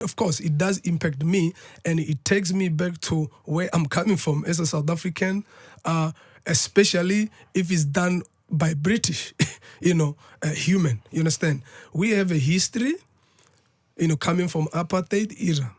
Of course, it does impact me, and it takes me back to where I'm coming from as a South African, especially if it's done by British, human. You understand? We have a history, coming from apartheid era.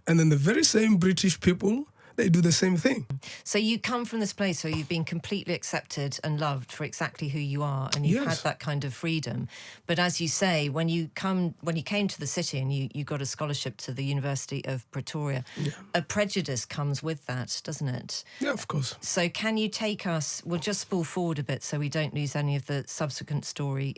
And then the very same British people, they do the same thing. So you come from this place where you've been completely accepted and loved for exactly who you are, and you've had that kind of freedom. But as you say, when you came to the city and you got a scholarship to the University of Pretoria, a prejudice comes with that, doesn't it? Yeah, of course. So can you take us, we'll just spool forward a bit so we don't lose any of the subsequent story,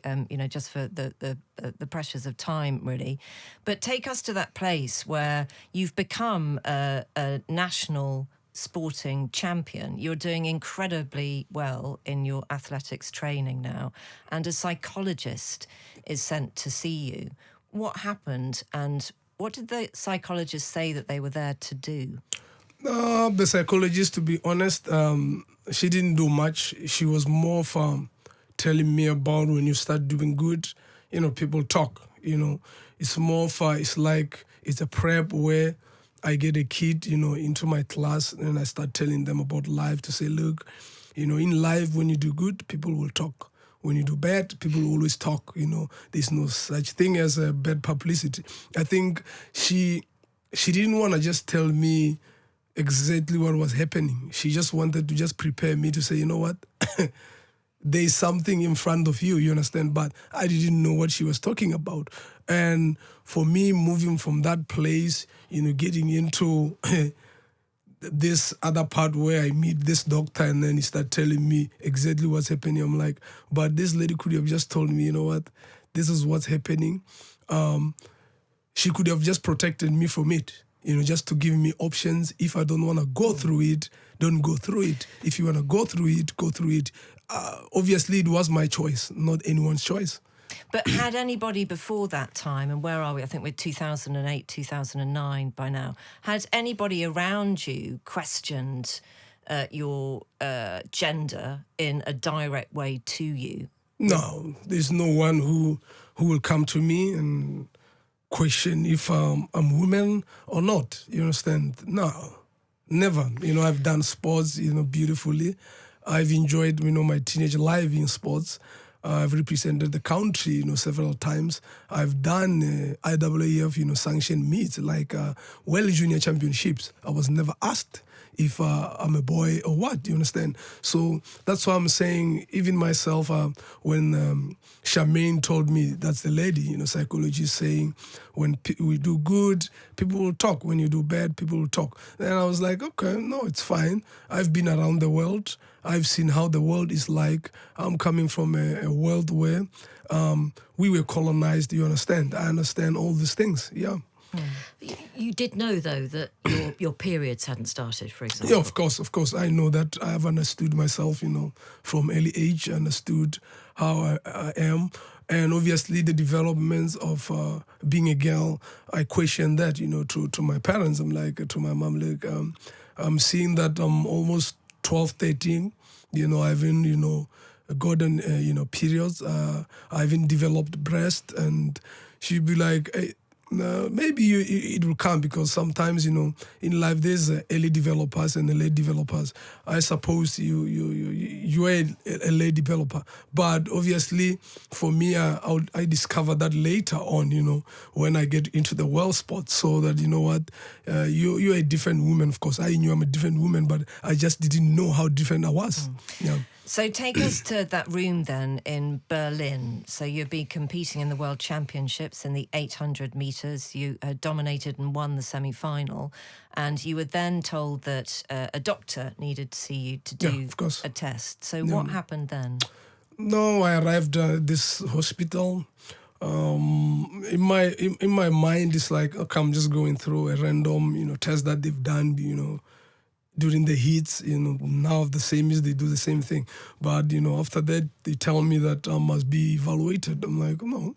just for the pressures of time, really. But take us to that place where you've become a national sporting champion. You're doing incredibly well in your athletics training now, and a psychologist is sent to see you. What happened, and what did the psychologist say that they were there to do? The psychologist, to be honest, she didn't do much. She was more for telling me about when you start doing good, people talk, it's more for, it's like, it's a prep where I get a kid, into my class, and I start telling them about life, to say, look, in life, when you do good, people will talk. When you do bad, people will always talk. There's no such thing as a bad publicity. I think she didn't want to just tell me exactly what was happening. She just wanted to just prepare me to say, you know what, there's something in front of you, you understand? But I didn't know what she was talking about. And for me, moving from that place, getting into this other part where I meet this doctor, and then he started telling me exactly what's happening. I'm like, but this lady could have just told me, you know what, this is what's happening. She could have just protected me from it, just to give me options. If I don't want to go through it, don't go through it. If you want to go through it, go through it. Obviously, it was my choice, not anyone's choice. But had anybody before that time, and where are we? I think we're 2008, 2009 by now. Had anybody around you questioned your gender in a direct way to you? No, there's no one who will come to me and question if I'm a woman or not. You understand? No, never. I've done sports, beautifully. I've enjoyed, my teenage life in sports. I've represented the country, several times. I've done IAAF, sanctioned meets like World Junior Championships. I was never asked if I'm a boy or what, you understand? So that's why I'm saying, even myself, when Charmaine told me, that's the lady, psychology saying, when we do good, people will talk. When you do bad, people will talk. And I was like, okay, no, it's fine. I've been around the world. I've seen how the world is like. I'm coming from a world where we were colonized, you understand? I understand all these things, yeah. You did know, though, that your periods hadn't started, for example. Yeah, of course. I know that. I have understood myself, from early age, understood how I am. And obviously the developments of being a girl, I question that, to my parents. I'm like, to my mom, like, I'm seeing that I'm almost 12, 13. I haven't, gotten, periods. I haven't developed breast. And she'd be like, hey, maybe it will come, because sometimes, in life there's early developers and late developers. I suppose you are a late developer, but obviously for me, I discovered that later on, when I get into the world sport, so that, you're a different woman. Of course, I knew I'm a different woman, but I just didn't know how different I was. Yeah. So take us to that room then in Berlin. So you'd be competing in the World Championships in the 800 metres. You dominated and won the semi-final. And you were then told that a doctor needed to see you to do a test. So what happened then? No, I arrived at this hospital. In my mind, it's like, okay, I'm just going through a random, test that they've done, during the heats, now of the same is they do the same thing. But, after that, they tell me that I must be evaluated. I'm like, no,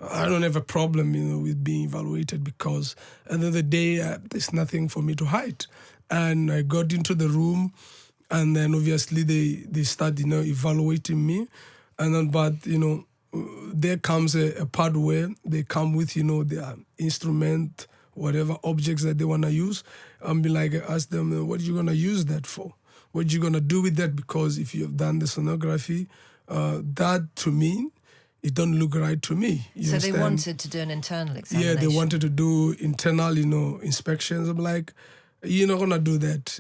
I don't have a problem, with being evaluated, because at the end of the day, there's nothing for me to hide. And I got into the room, and then obviously they start, evaluating me. And then, but, there comes a part where they come with, their instrument, whatever objects that they want to use. Be like, I ask them, what are you going to use that for? What are you going to do with that? Because if you have done the sonography, that to me, it don't look right to me. You so understand? they wanted to do an internal examination. Yeah, they wanted to do internal, inspections. I'm like, you're not going to do that.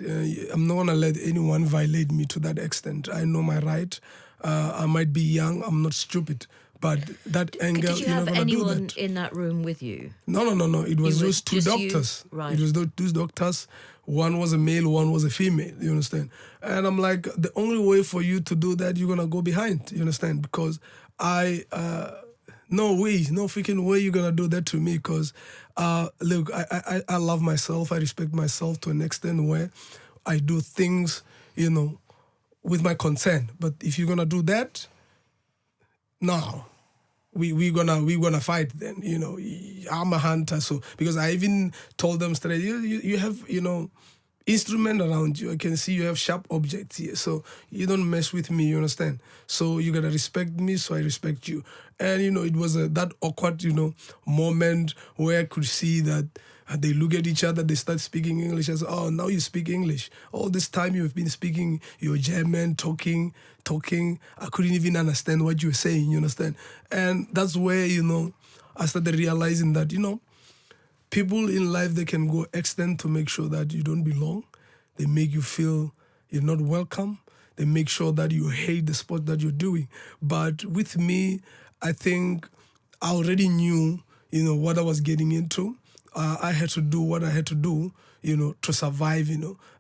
I'm not going to let anyone violate me to that extent. I know my right. I might be young. I'm not stupid. But that angle, Did you you're have not going to do anyone that. in that room with you? No. It was You were those two just you? doctors. Right. It was those two doctors. One was a male, one was a female. You understand? And I'm like, the only way for you to do that, you're going to go behind. You understand? Because no freaking way you're going to do that to me. Because, look, I love myself. I respect myself to an extent where I do things, with my consent. But if you're going to do that, no. We're gonna fight then. I'm a hunter, so because I even told them straight, you have instrument around you. I can see you have sharp objects here, so you don't mess with me. You understand? So you gotta respect me, so I respect you. And it was that awkward moment where I could see that they look at each other, they start speaking English. I said, oh, now you speak English. All this time you've been speaking your German, talking. I couldn't even understand what you were saying, you understand? And that's where, I started realizing that, people in life, they can go extent to make sure that you don't belong. They make you feel you're not welcome. They make sure that you hate the sport that you're doing. But with me, I think I already knew, what I was getting into. I had to do what I had to do, to survive,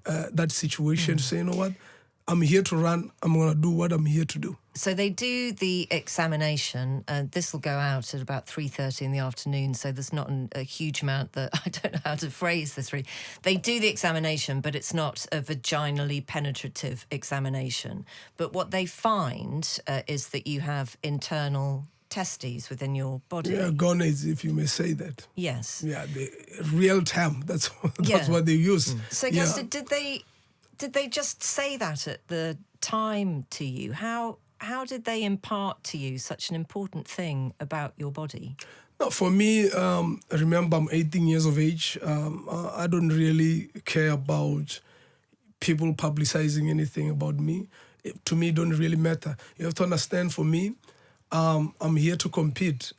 that situation. To say, you know what, I'm here to run. I'm going to do what I'm here to do. So they do the examination, and this will go out at about 3:30 in the afternoon, so there's not a huge amount that, I don't know how to phrase this really. They do the examination, but it's not a vaginally penetrative examination. But what they find is that you have internal testes within your body. Yeah, gonads, if you may say that. Yes. Yeah, the real term. That's Yeah. what they use. So, Yeah. Gasta, did they just say that at the time to you? How did they impart to you such an important thing about your body? No, for me, remember, I'm 18 years of age. I don't really care about people publicizing anything about me. To me, it don't really matter. You have to understand, for me, I'm here to compete.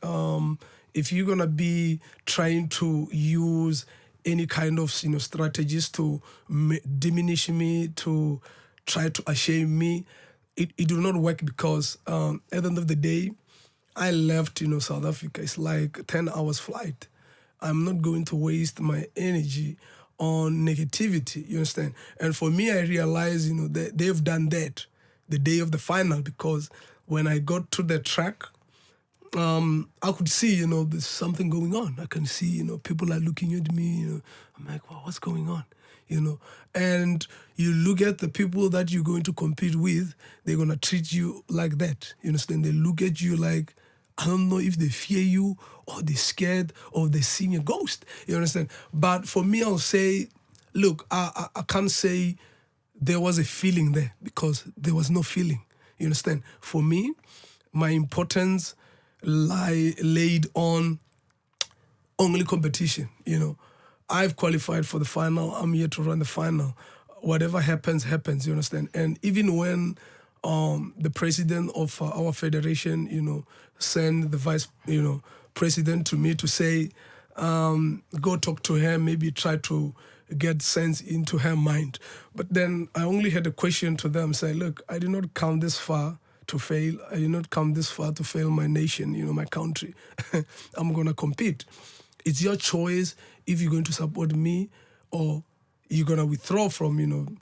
If you're going to be trying to use any kind of strategies to diminish me, to try to shame me, it will not work, because at the end of the day, I left South Africa. It's like 10 hours flight. I'm not going to waste my energy on negativity, you understand? And for me, I realized that they've done that the day of the final, because when I got to the track, I could see, there's something going on. I can see, people are looking at me, I'm like, wow, what's going on? And you look at the people that you're going to compete with, they're going to treat you like that. You understand? They look at you like, I don't know if they fear you or they're scared or they're seeing a ghost. You understand? But for me, I'll say, look, I can't say there was a feeling there, because there was no feeling. You understand? For me, my importance laid on only competition. I've qualified for the final. I'm here to run the final. Whatever happens, happens. You understand? And even when the president of our federation, sent the vice, president to me to say, go talk to her, maybe try to get sense into her mind. But then I only had a question to them, say, look, I did not come this far to fail. I did not come this far to fail my nation, my country. I'm going to compete. It's your choice if you're going to support me or you're going to withdraw from,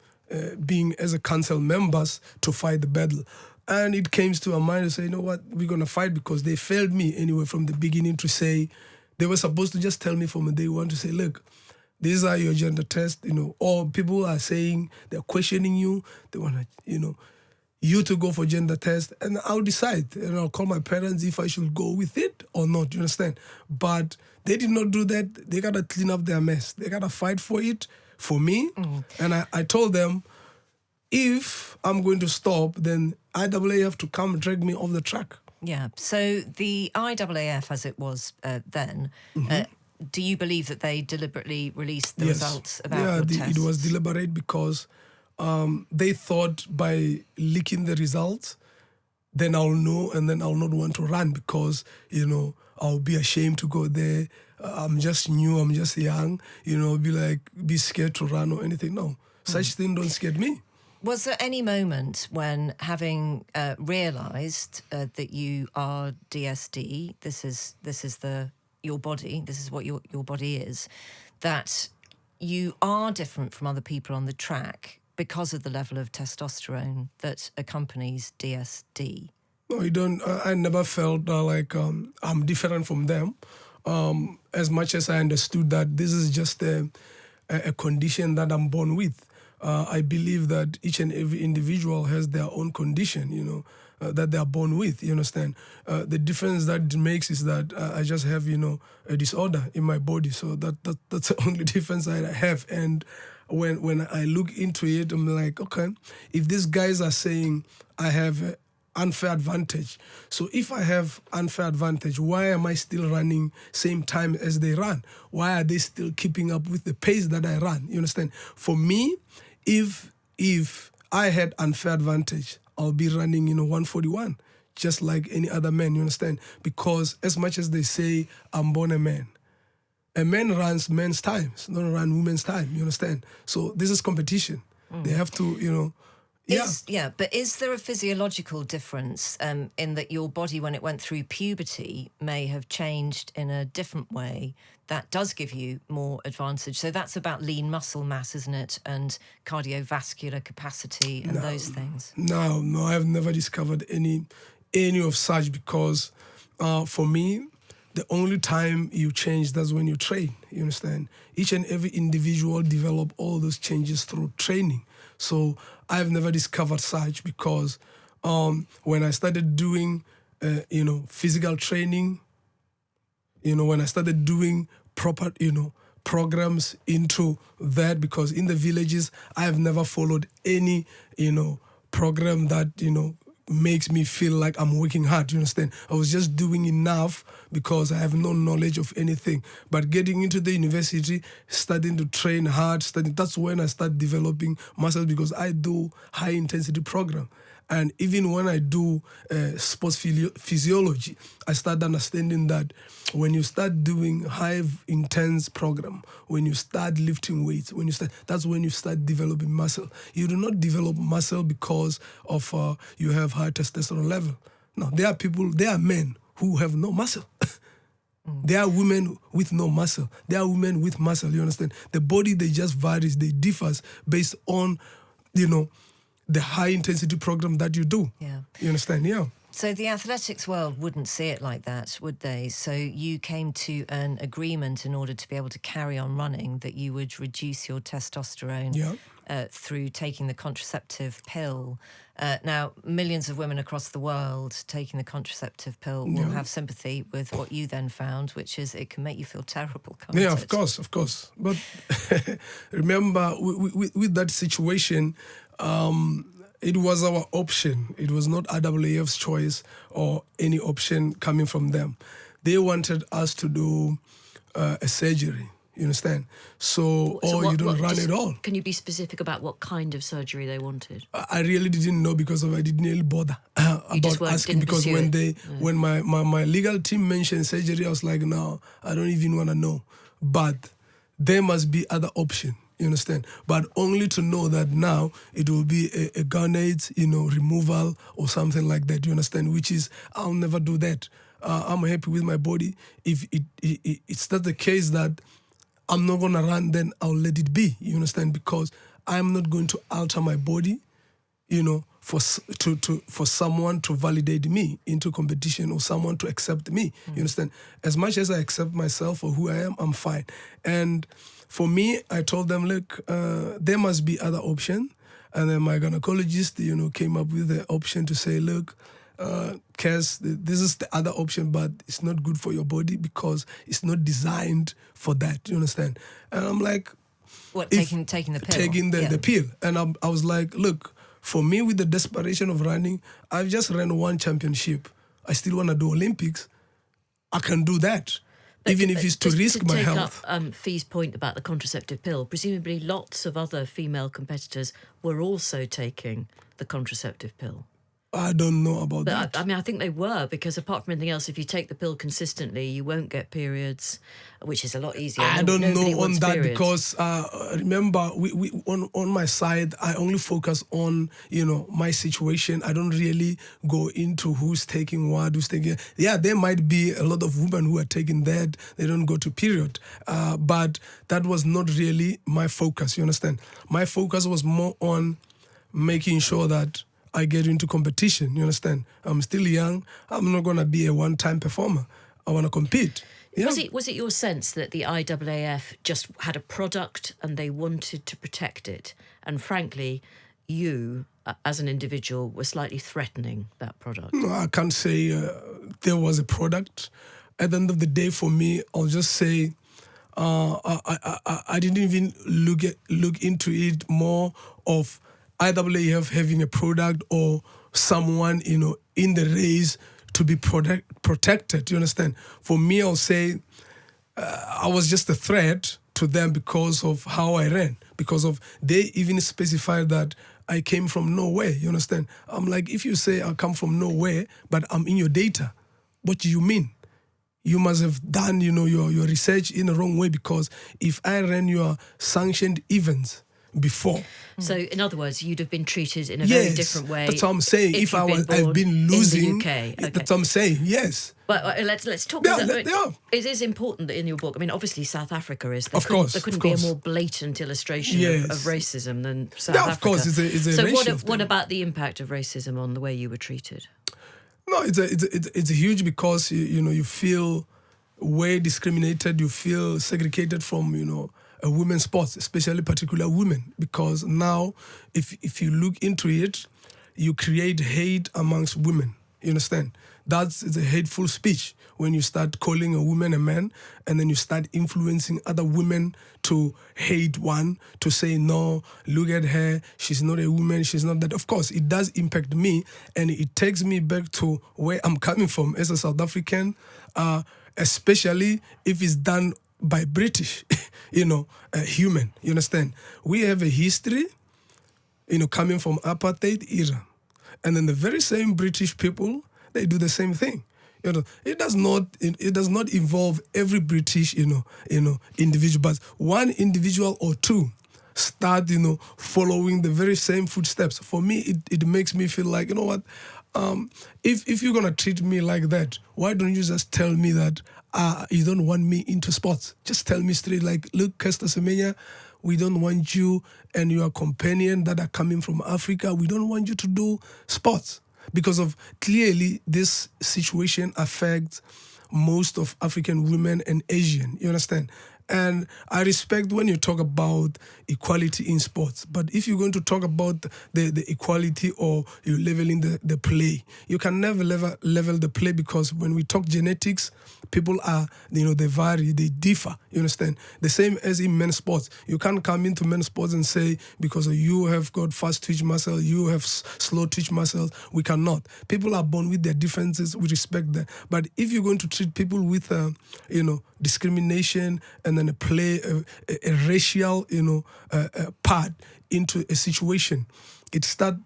being as a council members to fight the battle. And it came to our mind to say, you know what, we're going to fight, because they failed me anyway from the beginning to say, they were supposed to just tell me from day one to say, look, these are your gender tests, or people are saying, they're questioning you, they want to, you to go for gender test, and I'll decide, and I'll call my parents if I should go with it or not, you understand? But they did not do that. They got to clean up their mess. They got to fight for it, for me. And I told them, if I'm going to stop, then IAA have to come and drag me off the track. Yeah. So the IAAF, as it was then, do you believe that they deliberately released the Yes. results about Yeah, your tests? it was deliberate because they thought by leaking the results, then I'll know, and then I'll not want to run because, I'll be ashamed to go there. I'm just new, I'm just young, be scared to run or anything. No, such thing don't scare me. Was there any moment when, having realised that you are DSD, this is your body, this is what your body is, that you are different from other people on the track because of the level of testosterone that accompanies DSD? No, you don't. I never felt like I'm different from them. As much as I understood that this is just a condition that I'm born with. I believe that each and every individual has their own condition, that they are born with, you understand? The difference that it makes is that I just have, a disorder in my body. So that's the only difference I have. And when I look into it, I'm like, okay, if these guys are saying I have unfair advantage. So if I have unfair advantage, why am I still running same time as they run? Why are they still keeping up with the pace that I run? You understand? For me, if I had unfair advantage, I'll be running, 141, just like any other man, you understand? Because as much as they say I'm born a man runs men's times, not run women's time, you understand? So this is competition. They have to, But is there a physiological difference in that your body, when it went through puberty, may have changed in a different way that does give you more advantage? So that's about lean muscle mass, isn't it? And cardiovascular capacity and those things. No, I've never discovered any of such because for me, the only time you change, that's when you train, you understand? Each and every individual develop all those changes through training. So I've never discovered such because when I started doing, physical training, when I started doing proper, programs into that, because in the villages, I have never followed any, program that, makes me feel like I'm working hard, you understand? I was just doing enough because I have no knowledge of anything. But getting into the university, starting to train hard, that's when I start developing muscles because I do high intensity program. And even when I do sports physiology, I start understanding that when you start doing high intense program, when you start lifting weights, that's when you start developing muscle. You do not develop muscle because of you have high testosterone level. No, there are men who have no muscle. There are women with no muscle. There are women with muscle, you understand? The body, they just varies, they differs based on, the high intensity program that you do. Yeah. You understand? Yeah. So the athletics world wouldn't see it like that, would they? So you came to an agreement in order to be able to carry on running that you would reduce your testosterone through taking the contraceptive pill. Now, millions of women across the world taking the contraceptive pill will have sympathy with what you then found, which is it can make you feel terrible, can't it? Yeah, of course. But remember, with that situation, it was our option. It was not RWAF's choice or any option coming from them. They wanted us to do a surgery, you understand? So you don't run at all. Can you be specific about what kind of surgery they wanted? I really didn't know because I didn't really bother about asking, because when my legal team mentioned surgery, I was like, no, I don't even want to know. But there must be other option. You understand? But only to know that now it will be a gonades, removal or something like that. You understand? Which is, I'll never do that. I'm happy with my body. If it's not the case that I'm not gonna run, then I'll let it be. You understand? Because I'm not going to alter my body, for someone to validate me into competition or someone to accept me. You understand? As much as I accept myself for who I am, I'm fine. And for me, I told them, look, there must be other option. And then my gynecologist, came up with the option to say, look, Cass, this is the other option, but it's not good for your body because it's not designed for that. You understand? And I'm like, what, taking the pill? Taking the pill. And I was like, look, for me, with the desperation of running, I've just ran one championship. I still want to do Olympics. I can do that. even if it's to risk my health. To take up Fee's point about the contraceptive pill, presumably lots of other female competitors were also taking the contraceptive pill. I don't know about that. I mean, I think they were, because apart from anything else, if you take the pill consistently, you won't get periods, which is a lot easier. I don't know on that periods. because remember, we on my side, I only focus on my situation. I don't really go into who's taking what, who's taking. Yeah, there might be a lot of women who are taking that. They don't go to period, but that was not really my focus. You understand? My focus was more on making sure that I get into competition, you understand? I'm still young. I'm not going to be a one-time performer. I want to compete. Yeah. Was it your sense that the IAAF just had a product and they wanted to protect it? And frankly, you, as an individual, were slightly threatening that product? No, I can't say there was a product. At the end of the day, for me, I'll just say I didn't even look into it more of IAAF having a product or someone, in the race to be protected. You understand? For me, I'll say I was just a threat to them because of how I ran, because of they even specified that I came from nowhere. You understand? I'm like, if you say I come from nowhere, but I'm in your data, what do you mean? You must have done, your research in the wrong way, because if I ran your sanctioned events before. So, in other words, you'd have been treated in a very different way. That's what I'm saying. If I've been losing, in the UK. Okay. That's what I'm saying. Yes. But let's talk. It is important that in your book. I mean, obviously, South Africa is. There couldn't be a more blatant illustration of racism than South Africa. Of course, it's a so racial what about the impact of racism on the way you were treated? No, it's huge, because you feel way discriminated. You feel segregated from women's sports, especially particular women, because now if you look into it, you create hate amongst women. You understand? That's a hateful speech when you start calling a woman a man, and then you start influencing other women to hate one, to say, no, look at her, she's not a woman, she's not that. Of course, it does impact me, and it takes me back to where I'm coming from as a South African, especially if it's done by British, human. You understand? We have a history, coming from apartheid era. And then the very same British people, they do the same thing. It does not involve every British, individual, but one individual or two start, following the very same footsteps. For me, it makes me feel like, what? If you're gonna treat me like that, why don't you just tell me that you don't want me into sports? Just tell me straight, like, look, Caster Semenya, we don't want you and your companion that are coming from Africa, we don't want you to do sports. Because of clearly this situation affects most of African women and Asian, you understand? And I respect when you talk about equality in sports. But if you're going to talk about the equality, or you're leveling the play, you can never level the play, because when we talk genetics, people are, they vary, they differ, you understand? The same as in men's sports. You can't come into men's sports and say, because you have got fast twitch muscle, you have slow twitch muscles, we cannot. People are born with their differences, we respect that. But if you're going to treat people with, discrimination, and then play a racial, part into a situation, it starts,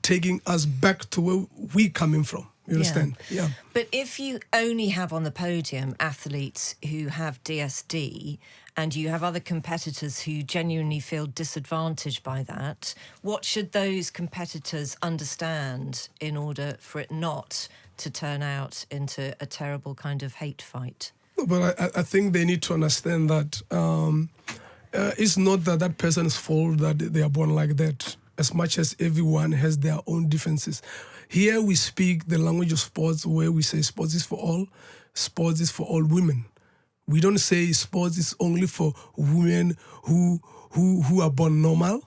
taking us back to where we coming from. You understand? Yeah. But if you only have on the podium athletes who have DSD, and you have other competitors who genuinely feel disadvantaged by that, what should those competitors understand in order for it not to turn out into a terrible kind of hate fight? But I think they need to understand that it's not that person's fault that they are born like that, as much as everyone has their own differences. Here we speak the language of sports, where we say sports is for all, sports is for all women. We don't say sports is only for women who are born normal.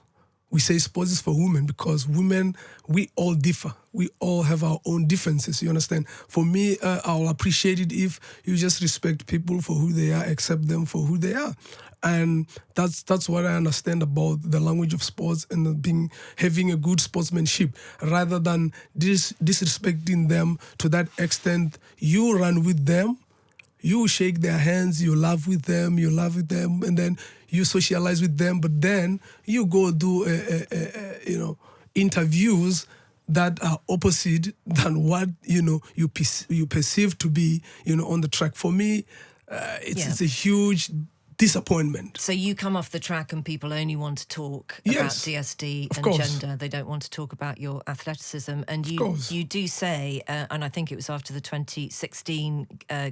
We say sports is for women, because women, we all differ. We all have our own differences, you understand? For me, I'll appreciate it if you just respect people for who they are, accept them for who they are. And that's what I understand about the language of sports, and having a good sportsmanship, rather than disrespecting them to that extent. You run with them, you shake their hands, you laugh with them, and then you socialize with them. But then you go do, interviews that are opposite than what you perceive to be on the track. For me, it's a huge disappointment. So you come off the track and people only want to talk about DSD and course. gender. They don't want to talk about your athleticism. And you do say, and I think it was after the 2016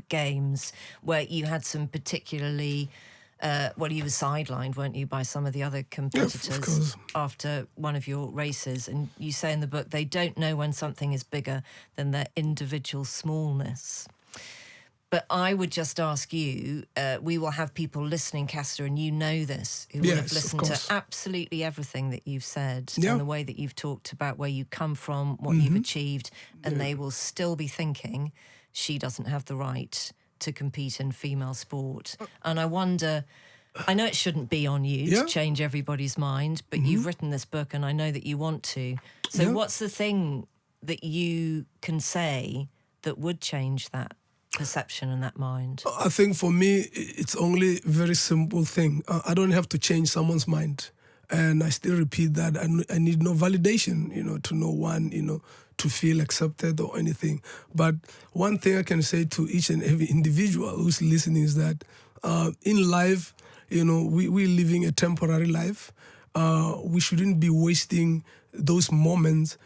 games, where you had some particularly, you were sidelined, weren't you, by some of the other competitors after one of your races. And you say in the book, they don't know when something is bigger than their individual smallness. But I would just ask you, we will have people listening, Castor, and you know this, who will have listened to absolutely everything that you've said and the way that you've talked about where you come from, what you've achieved, and they will still be thinking, she doesn't have the right to compete in female sport. And I wonder, I know it shouldn't be on you to change everybody's mind, but you've written this book and I know that you want to. So what's the thing that you can say that would change that perception and that mind? I think for me, it's only a very simple thing. I don't have to change someone's mind. And I still repeat that I need no validation, to no one, to feel accepted or anything. But one thing I can say to each and every individual who's listening is that in life, we're living a temporary life. We shouldn't be wasting those moments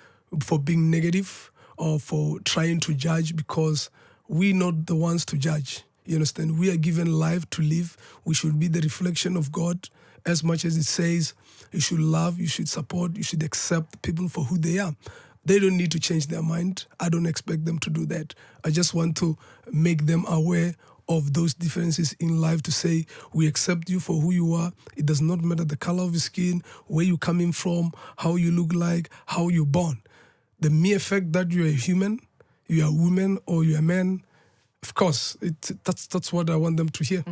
for being negative or for trying to judge, because we're not the ones to judge. You understand? We are given life to live. We should be the reflection of God as much as it says you should love, you should support, you should accept people for who they are. They don't need to change their mind. I don't expect them to do that. I just want to make them aware of those differences in life, to say we accept you for who you are. It does not matter the color of your skin, where you're coming from, how you look like, how you're born. The mere fact that you're a human, you are a woman or you're a man, of course, that's what I want them to hear.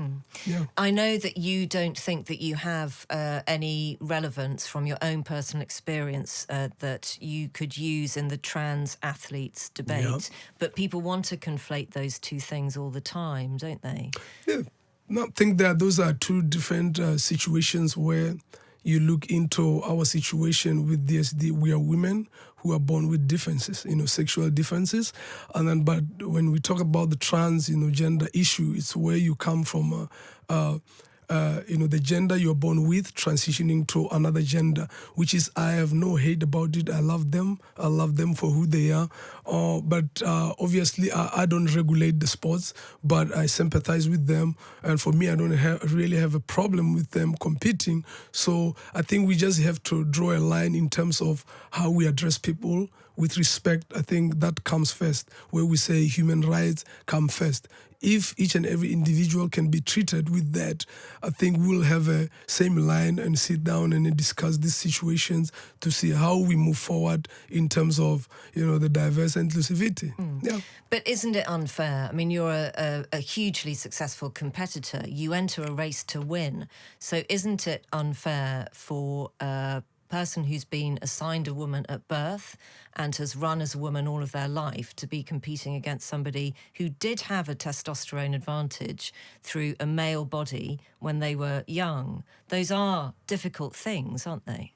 Yeah. I know that you don't think that you have any relevance from your own personal experience that you could use in the trans athletes debate, but people want to conflate those two things all the time, don't they? Yeah. No, I think that those are two different situations where you look into our situation with DSD. We are women who are born with differences, sexual differences. And then, but when we talk about the trans, gender issue, it's where you come from, the gender you're born with, transitioning to another gender, which is, I have no hate about it. I love them. I love them for who they are. But obviously, I don't regulate the sports, but I sympathize with them. And for me, I don't really have a problem with them competing. So I think we just have to draw a line in terms of how we address people with respect. I think that comes first, where we say human rights come first. If each and every individual can be treated with that, I think we'll have a same line and sit down and discuss these situations to see how we move forward in terms of, the diverse inclusivity. Yeah. But isn't it unfair? I mean, you're a hugely successful competitor. You enter a race to win. So isn't it unfair for a person who's been assigned a woman at birth and has run as a woman all of their life to be competing against somebody who did have a testosterone advantage through a male body when they were young? Those are difficult things, aren't they?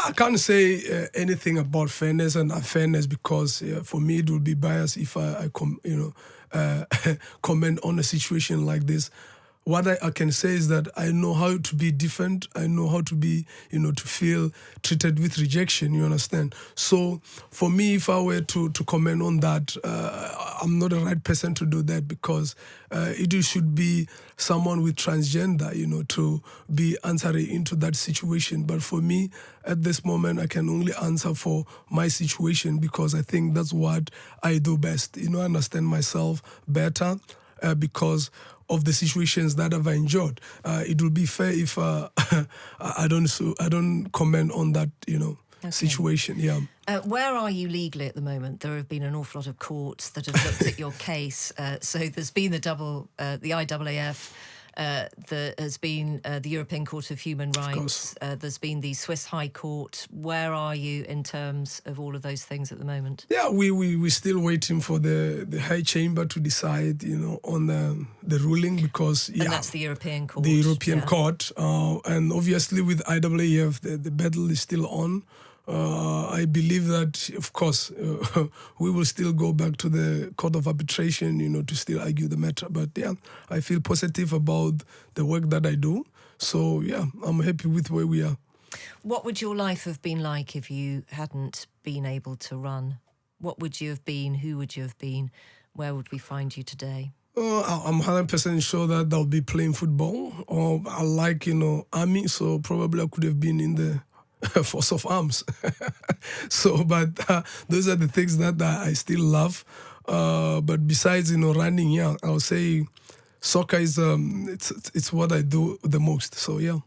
I can't say anything about fairness and unfairness, because for me it would be biased if I comment on a situation like this. What I can say is that I know how to be different. I know how to be, to feel treated with rejection, you understand? So for me, if I were to comment on that, I'm not the right person to do that, because it should be someone with transgender, to be answering into that situation. But for me, at this moment, I can only answer for my situation, because I think that's what I do best. I understand myself better because of the situations that I've enjoyed. It will be fair if I don't comment on that, situation. Yeah. Where are you legally at the moment? There have been an awful lot of courts that have looked at your case. So there's been the IAAF. There has been the European Court of Human Rights. There's been the Swiss High Court. Where are you in terms of all of those things at the moment? Yeah, we're still waiting for the High Chamber to decide, on the ruling, because And that's the European Court. The European Court, and obviously with IAAF, the battle is still on. I believe that, of course, we will still go back to the Court of Arbitration, to still argue the matter. But yeah, I feel positive about the work that I do. So yeah, I'm happy with where we are. What would your life have been like if you hadn't been able to run? What would you have been? Who would you have been? Where would we find you today? I'm 100% sure that I'll be playing football. Or I like, army, so probably I could have been in the force of arms. So, but those are the things that I still love. But besides, running, yeah, I'll say soccer is it's what I do the most. So yeah.